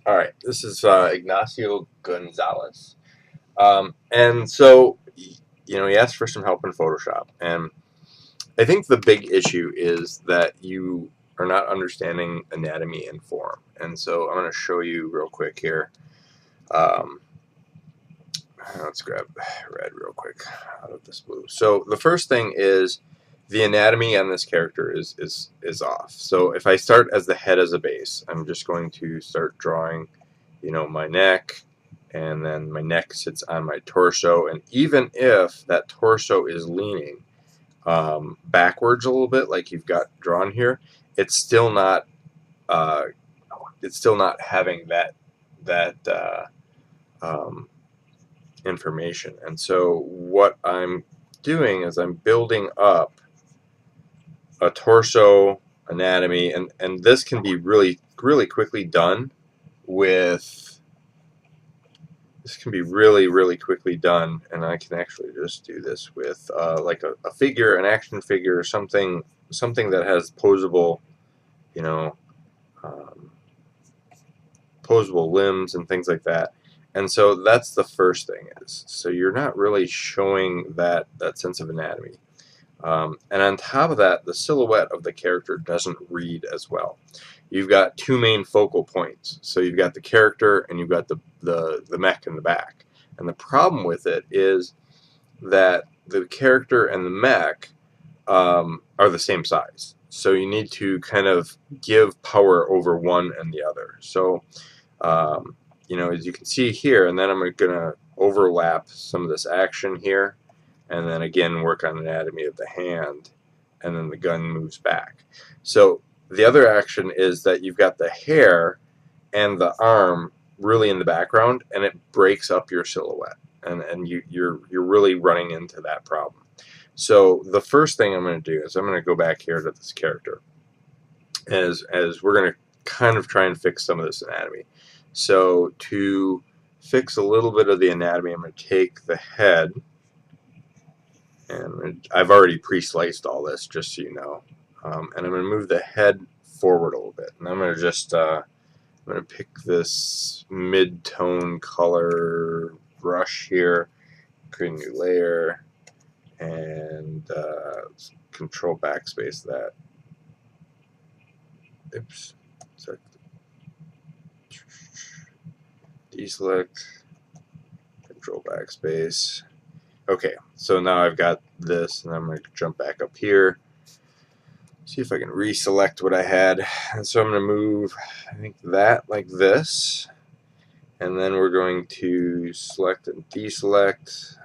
All right, this is Ignacio Gonzales. And so, he asked for some help in Photoshop. And I think the big issue is that you are not understanding anatomy and form. And so I'm going to show you real quick here. Um, let's grab red real quick out of this blue. So the first thing is the anatomy on this character is off. So if I start as the head as a base, I'm just going to start drawing, my neck, and then my neck sits on my torso. And even if that torso is leaning backwards a little bit, like you've got drawn here, it's still not having that um, information. And so what I'm doing is I'm building up a torso anatomy, and this can be really quickly done with really quickly done, and I can actually just do this with like a figure, an action figure, something that has posable, you know, um, posable limbs and things like that. And so that's the first thing is, so you're not really showing that sense of anatomy. And on top of that, the silhouette of the character doesn't read as well. You've got two main focal points. So you've got the character and you've got the mech in the back. And the problem with it is that the character and the mech are the same size. So you need to kind of give power over one and the other. So, as you can see here, and then I'm going to overlap some of this action here, and then again work on anatomy of the hand, and then the gun moves back. So the other action is that you've got the hair and the arm really in the background, and it breaks up your silhouette, and you're really running into that problem. So the first thing I'm going to do is I'm going to go back here to this character, as we're going to kind of try and fix some of this anatomy. So to fix a little bit of the anatomy, I'm going to take the head, and I've already pre-sliced all this, just so you know. And I'm going to move the head forward a little bit, and I'm going to just I'm going to pick this mid-tone color brush here, create a new layer, and control backspace that. Oops. Deselect, control backspace. Okay, so now I've got this, and I'm going to jump back up here, see if I can reselect what I had. And so I'm going to move, I think, that like this, and then we're going to select and deselect.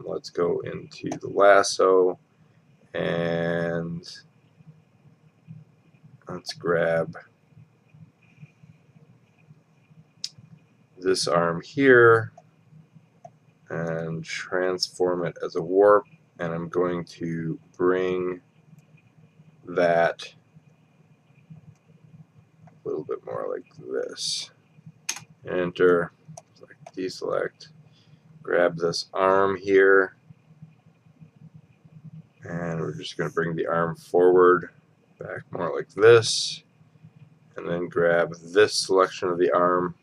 Let's go into the lasso, and let's grab this arm here and transform it as a warp, and I'm going to bring that a little bit more like this. Enter, select, deselect, grab this arm here, and we're just going to bring the arm forward, back more like this, and then grab this selection of the arm,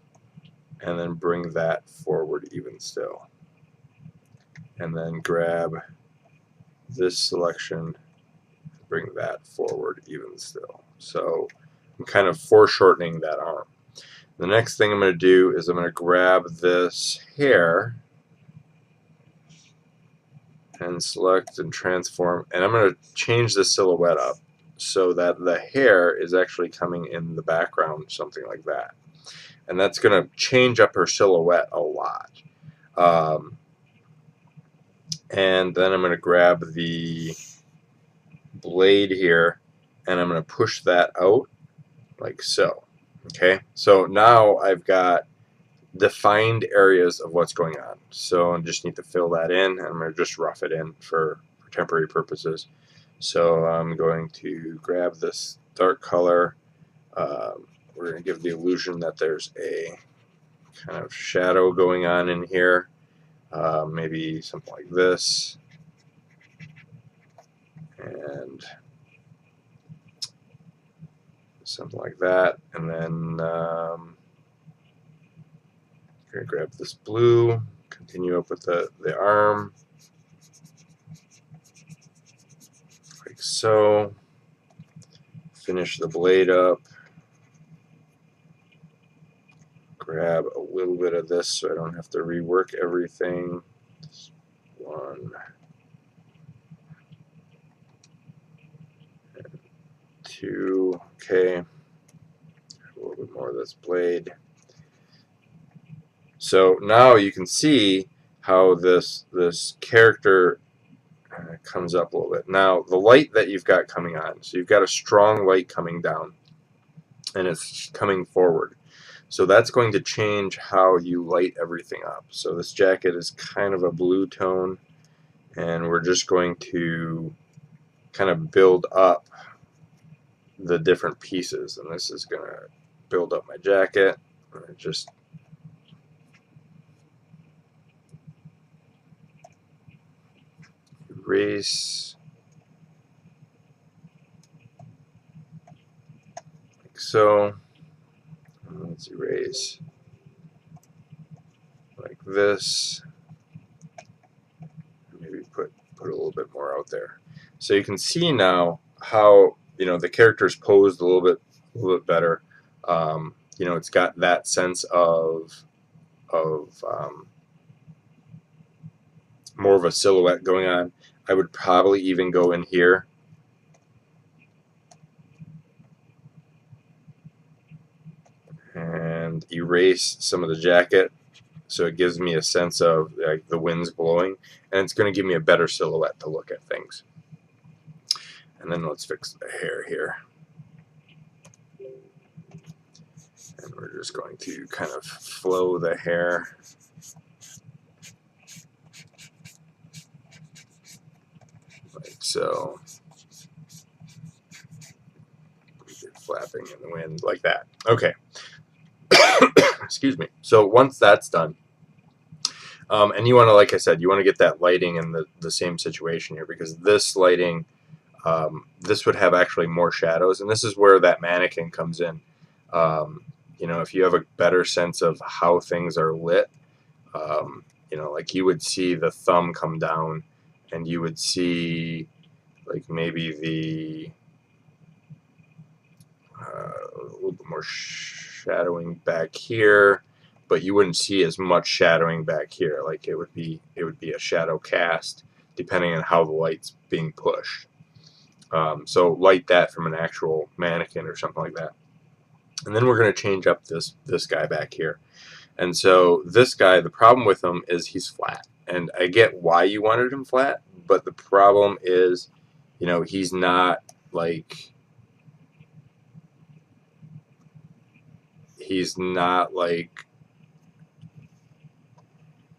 and then bring that forward even still. And then grab this selection, bring that forward even still. So I'm kind of foreshortening that arm. The next thing I'm going to do is I'm going to grab this hair and select and transform, and I'm going to change the silhouette up so that the hair is actually coming in the background, something like that. And that's going to change up her silhouette a lot. And then I'm going to grab the blade here, and I'm going to push that out like so. Okay, so now I've got defined areas of what's going on. So I just need to fill that in, and I'm going to just rough it in for temporary purposes. So I'm going to grab this dark color. We're going to give the illusion that there's a kind of shadow going on in here. Maybe something like this. And something like that. And then We're going to grab this blue, continue up with the arm, like so. Finish the blade up. Grab a little bit of this so I don't have to rework everything. Just 1, 2, okay. A little bit more of this blade. So now you can see how this character comes up a little bit. Now the light that you've got coming on, so you've got a strong light coming down and it's coming forward. So that's going to change how you light everything up. So this jacket is kind of a blue tone, and we're just going to kind of build up the different pieces. And this is going to build up my jacket. Just erase like so. Let's erase like this. Maybe put a little bit more out there. So you can see now how the character's posed a little bit better. It's got that sense of more of a silhouette going on. I would probably even go in here and erase some of the jacket so it gives me a sense of like the wind's blowing, and it's going to give me a better silhouette to look at things. And then let's fix the hair here. And we're just going to kind of flow the hair. Like so. Flapping in the wind like that. Okay. Excuse me. So once that's done, and you want to, like I said, you want to get that lighting in the same situation here, because this lighting, this would have actually more shadows, and this is where that mannequin comes in. If you have a better sense of how things are lit, like you would see the thumb come down, and you would see like maybe a little bit more shadowing back here, but you wouldn't see as much shadowing back here. Like it would be a shadow cast depending on how the light's being pushed. So light that from an actual mannequin or something like that. And then we're going to change up this guy back here. And so this guy, the problem with him is he's flat. And I get why you wanted him flat, but the problem is, he's not like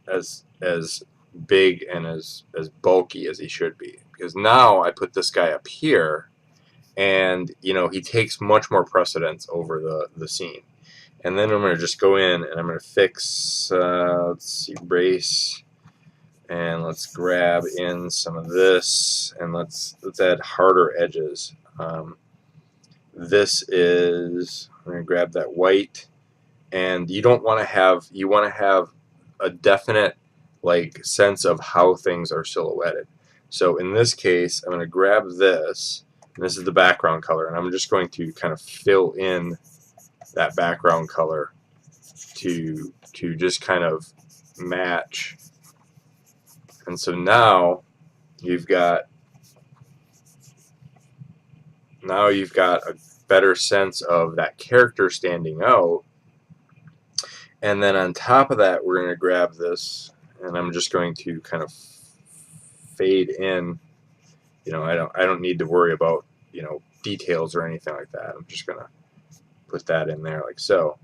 as big and as bulky as he should be. Because now I put this guy up here, and he takes much more precedence over the scene. And then I'm going to just go in and I'm going to fix, let's erase, and let's grab in some of this, and let's add harder edges. This is, I'm going to grab that white, and you want to have a definite sense of how things are silhouetted. So in this case, I'm going to grab this, and this is the background color, and I'm just going to kind of fill in that background color to just kind of match. And so now you've got a better sense of that character standing out. And then on top of that, we're going to grab this, and I'm just going to kind of fade in. I don't need to worry about details or anything like that. I'm just going to put that in there like so.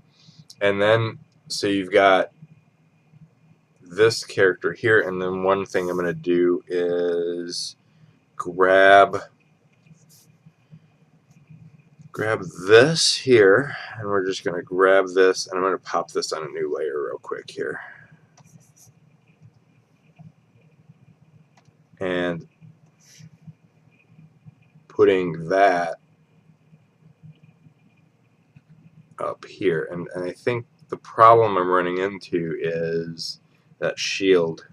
And then so you've got this character here, and then one thing I'm going to do is grab this here, and we're just going to grab this, and I'm going to pop this on a new layer real quick here. And putting that up here, and I think the problem I'm running into is that shield.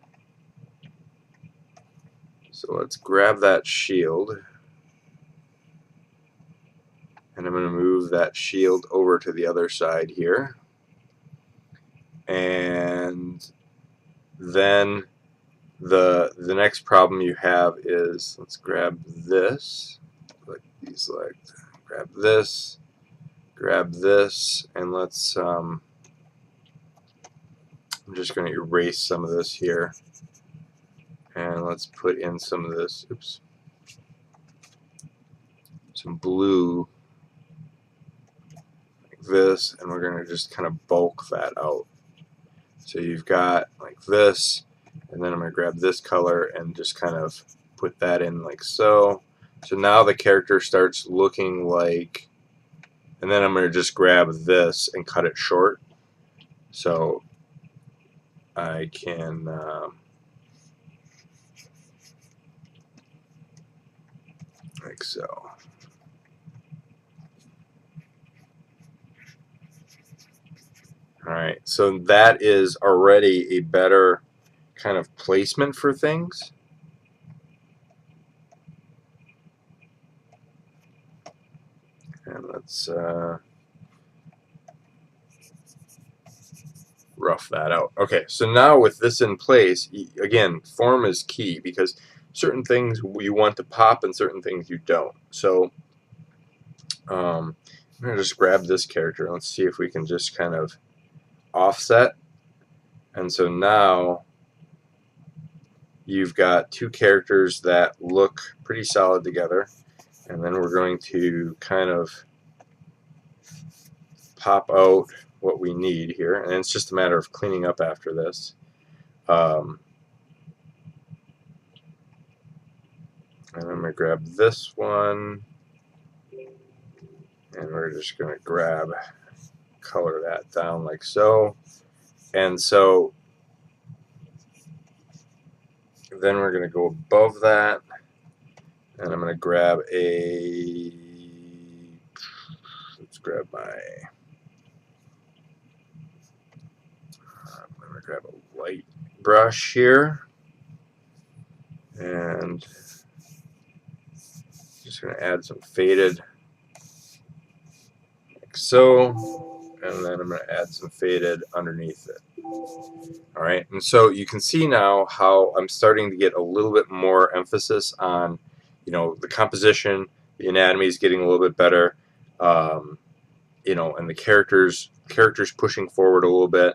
So let's grab that shield, and I'm going to move that shield over to the other side here. And then the next problem you have is, let's grab this, like these legs, grab this, and let's I'm just going to erase some of this here, and let's put in some of this, oops, some blue like this, and we're going to just kind of bulk that out. So you've got like this, and then I'm going to grab this color and just kind of put that in like so. So now the character starts looking like, and then I'm going to just grab this and cut it short. So I can like so. Alright, so that is already a better kind of placement for things. And let's rough that out. Okay, so now with this in place, again, form is key because certain things you want to pop and certain things you don't. So I'm going to just grab this character. Let's see if we can just kind of offset. And so now you've got two characters that look pretty solid together. And then we're going to kind of pop out what we need here, and it's just a matter of cleaning up after this. And I'm going to grab this one, and we're just going to color that down like so. And so then we're going to go above that, and I'm going to grab let's grab my, I'm going to grab a light brush here, and just going to add some faded like so, and then I'm going to add some faded underneath it. Alright, and so you can see now how I'm starting to get a little bit more emphasis on, you know, the composition, the anatomy is getting a little bit better, you know, and the characters pushing forward a little bit.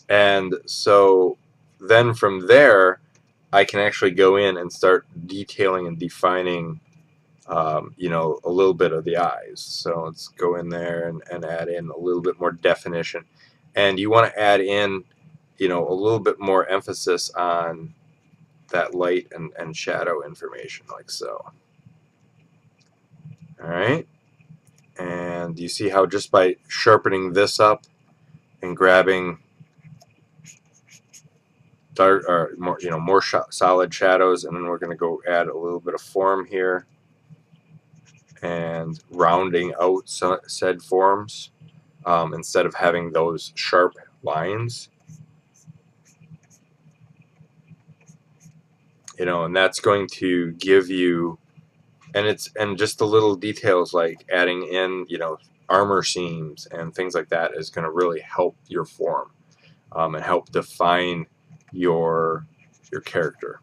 And so then from there, I can actually go in and start detailing and defining, you know, a little bit of the eyes. So let's go in there and add in a little bit more definition. And you want to add in, you know, a little bit more emphasis on that light and shadow information, like so. Alright, and you see how just by sharpening this up and grabbing dark or more, you know, more solid shadows, and then we're going to go add a little bit of form here and rounding out said forms instead of having those sharp lines, you know, and that's going to give you, and just the little details like adding in, you know, armor seams and things like that is going to really help your form and help define your character.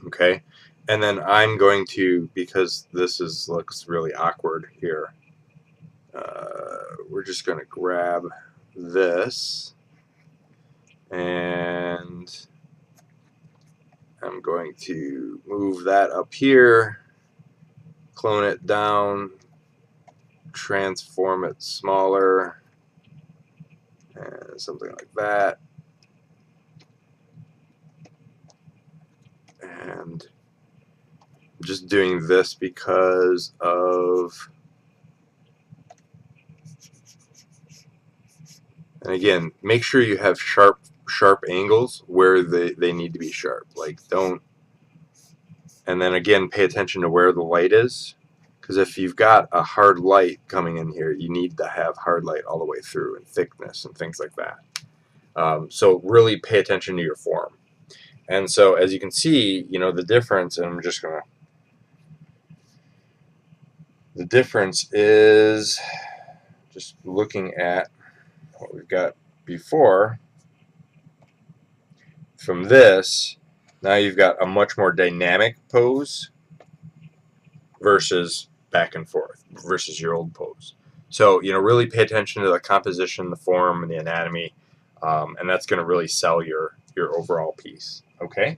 Okay, and then I'm going to, because this looks really awkward here, we're just going to grab this, and I'm going to move that up here, clone it down, transform it smaller, and something like that. And I'm just doing this because of, and again, make sure you have sharp angles where they need to be sharp. Like, don't, and then again, pay attention to where the light is, Because if you've got a hard light coming in here, you need to have hard light all the way through and thickness and things like that. So really pay attention to your form. And so as you can see, you know, the difference, and I'm just going to, the difference is just looking at what we've got before. From this, now you've got a much more dynamic pose versus back and forth versus your old pose. So, you know, really pay attention to the composition, the form, and the anatomy, and that's going to really sell your overall piece. Okay?